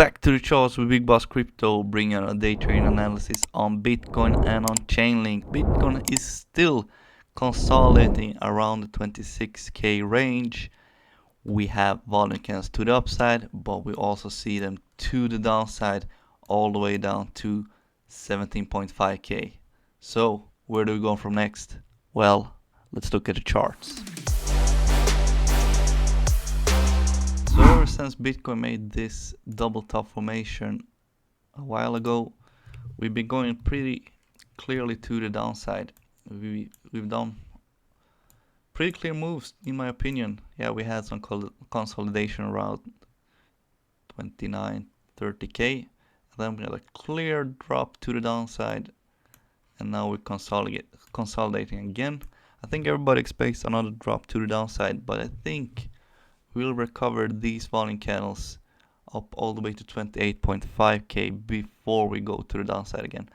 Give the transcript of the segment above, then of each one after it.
Back to the charts with Big Boss Crypto, bringing a day trading analysis on Bitcoin and on Chainlink. Bitcoin is still consolidating around the 26k range. We have volume candles to the upside, but we also see them to the downside, all the way down to 17.5k. So where do we go from next? Well, let's look at the charts. So ever since Bitcoin made this double top formation a while ago, we've been going pretty clearly to the downside. We've done pretty clear moves, in my opinion. Yeah, we had some consolidation around 29, 30k. And then we had a clear drop to the downside, and now we're consolidating again. I think everybody expects another drop to the downside, but I think we'll recover these volume candles up all the way to 28.5k before we go to the downside again,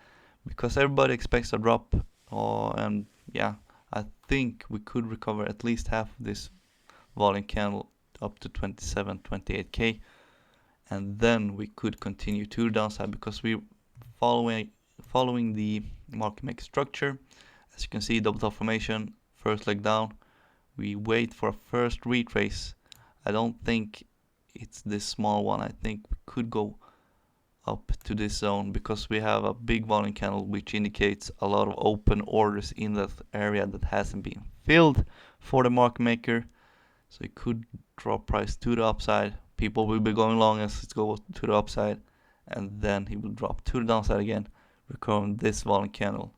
because everybody expects a drop. And yeah, I think we could recover at least half of this volume candle up to 27, 28k, and then we could continue to the downside because we're following the market maker structure. As you can see, double top formation, first leg down. We wait for a first retrace. I don't think it's this small one. I think we could go up to this zone because we have a big volume candle which indicates a lot of open orders in that area that hasn't been filled for the market maker. So it could drop price to the upside. People will be going long as it goes to the upside, and then he will drop to the downside again, recovering this volume candle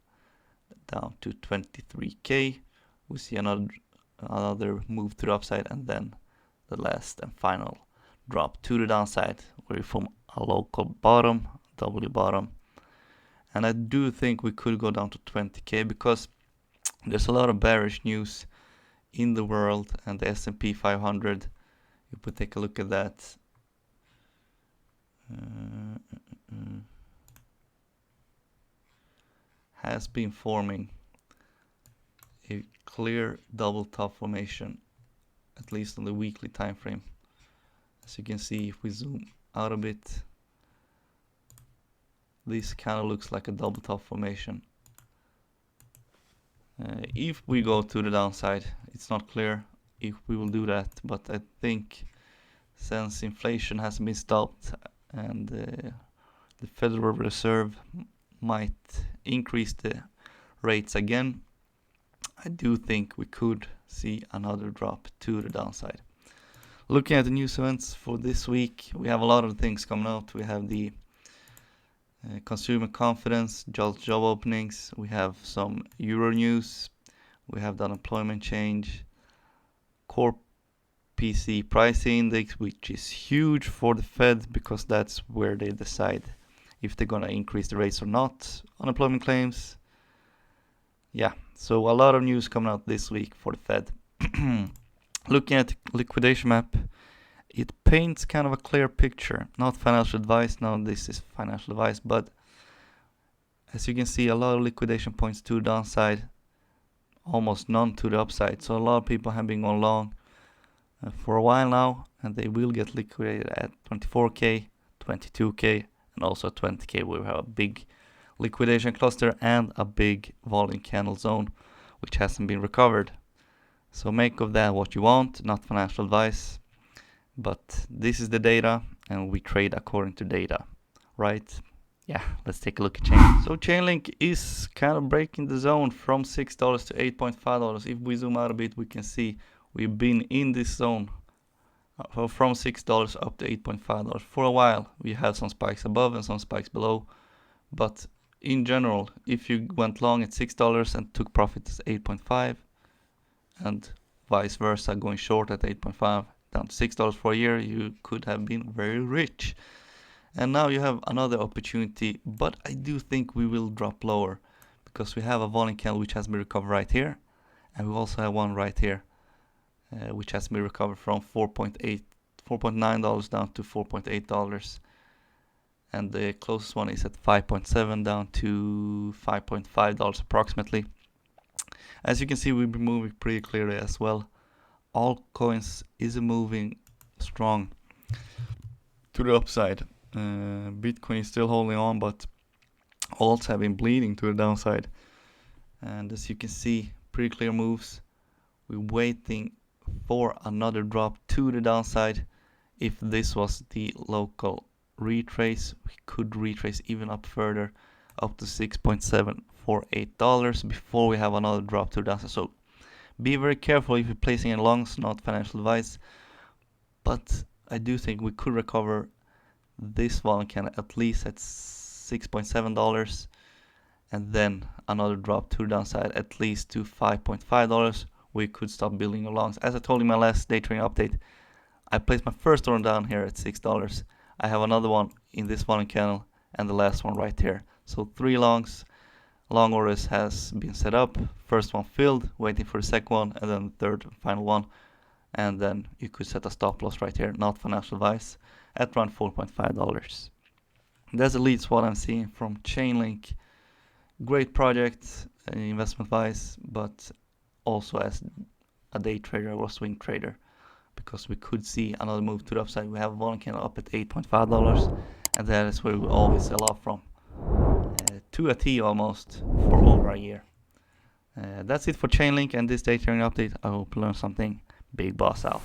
down to 23k. We see another move to the upside, and then the last and final drop to the downside, where we form a local bottom, W bottom. And I do think we could go down to 20k because there's a lot of bearish news in the world, and the S&P 500, if we take a look at that, has been forming a clear double top formation, at least on the weekly time frame. As you can see, if we zoom out a bit, this kind of looks like a double top formation. If we go to the downside, it's not clear if we will do that, but I think since inflation hasn't been stopped and the Federal Reserve might increase the rates again, I do think we could see another drop to the downside. Looking at the news events for this week, we have a lot of things coming out. We have the consumer confidence, job openings, we have some euro news, we have the unemployment change, core PC price index, which is huge for the Fed because that's where they decide if they're gonna increase the rates or not. Unemployment claims. Yeah, so a lot of news coming out this week for the Fed. Looking at the liquidation map, it paints kind of a clear picture. Not financial advice, no, this is financial advice, but as you can see, a lot of liquidation points to the downside, almost none to the upside. So a lot of people have been going long for a while now, and they will get liquidated at 24k, 22k, and also 20k. We have a big liquidation cluster and a big volume candle zone which hasn't been recovered. So make of that what you want, not financial advice, but this is the data and we trade according to data, right? Yeah, let's take a look at Chainlink. So Chainlink is kind of breaking the zone from $6 to $8.5. If we zoom out a bit, we can see we've been in this zone from $6 up to $8.5 for a while. We had some spikes above and some spikes below, but in general, if you went long at $6 and took profits at 8.5, and vice versa, going short at 8.5 down to $6 for a year, you could have been very rich. And now you have another opportunity, but I do think we will drop lower because we have a volume candle which has been recovered right here, and we also have one right here which has been recovered from $4.9 down to $4.8, and the closest one is at 5.7 down to $5.5 approximately. As you can see, we've been moving pretty clearly as well. Altcoins is moving strong to the upside. Bitcoin is still holding on, but alts have been bleeding to the downside. And as you can see, pretty clear moves. We're waiting for another drop to the downside. If this was the local retrace, we could retrace even up further, up to $6.748 before we have another drop to the downside. So be very careful if you're placing in longs, not financial advice. But I do think we could recover this one can at least at $6.7, and then another drop to the downside at least to $5.5. We could stop building longs. As I told you in my last day trading update, I placed my first order down here at $6. I have another one in this one candle and the last one right here. So 3 long orders has been set up. First one filled, waiting for the second one, and then the third and final one. And then you could set a stop loss right here, not financial advice, at around $4.5. That's at least what I'm seeing from Chainlink. Great project, investment wise, but also as a day trader or swing trader, because we could see another move to the upside. We have one candle up at $8.5, and that is where we always sell off from, to a T almost, for over a year. That's it for Chainlink and this day trading update. I hope you learned something. Big Boss out.